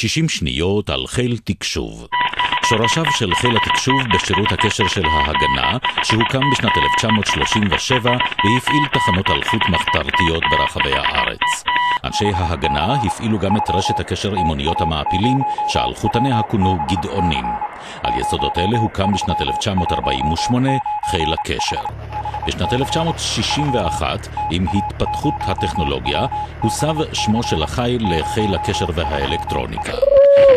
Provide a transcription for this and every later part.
60 שניות על חיל תקשוב. שורשיו של חיל התקשוב בשירות הקשר של ההגנה, שהוקם בשנת 1937 והפעיל תחנות אלחוט מחתרתיות ברחבי הארץ. אנשי ההגנה הפעילו גם את רשת הקשר עם אוניות המעפילים, שאלחוטניה כונו גדעונים. על יסודות אלה הוקם בשנת 1948 חיל הקשר. בשנת 1961, עם התפתחות הטכנולוגיה, הוסב שמו של החיל לחיל הקשר והאלקטרוניקה.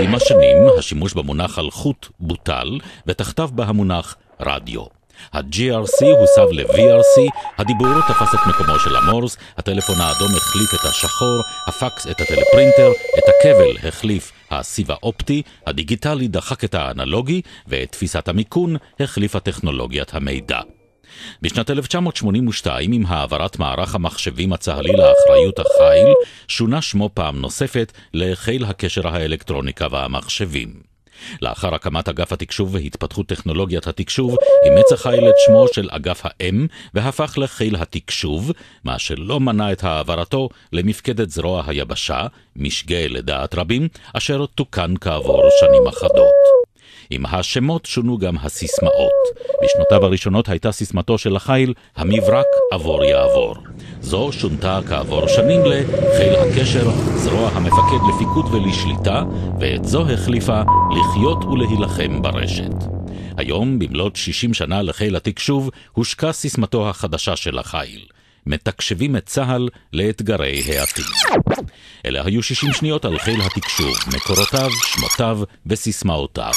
עם השנים, השימוש במונח אלחוט בוטל, ותחתיו בה המונח רדיו. ה-GRC הוסב ל-VRC, הדיבור תפס את מקומו של המורס, הטלפון האדום החליף את השחור, הפקס את הטלפרינטר, את הכבל החליף הסיב האופטי, הדיגיטלי דחק את האנלוגי, ואת תפיסת המיקון החליפה טכנולוגיית המידע. בשנת 1982, עם העברת מערך המחשבים הצה"לי לאחריות החיל, שונה שמו פעם נוספת לחיל הקשר האלקטרוניקה והמחשבים. לאחר הקמת אגף התקשוב והתפתחות טכנולוגיית התקשוב, אימץ החיל את שמו של אגף האם והפך לחיל התקשוב, מה שלא מנע את העברתו למפקדת זרוע היבשה, משגה לדעת רבים, אשר תוקן כעבור שנים אחדות. עם השמות שונו גם הסיסמאות. בשנותיו הראשונות הייתה סיסמתו של החיל, המברק עבור יעבור. זו שונתה כעבור שנים לחיל הקשר, זרוע המפקד לפיקוד ולשליטה, ואת זו החליפה לחיות ולהילחם ברשת. היום, במלאת 60 שנה לחיל התקשוב, הושקה סיסמתו החדשה של החיל. מתקשבים את צה"ל לאתגרי העתיד. אלה היו 60 שניות על חיל התקשוב, מקורותיו, שמותיו וסיסמאותיו.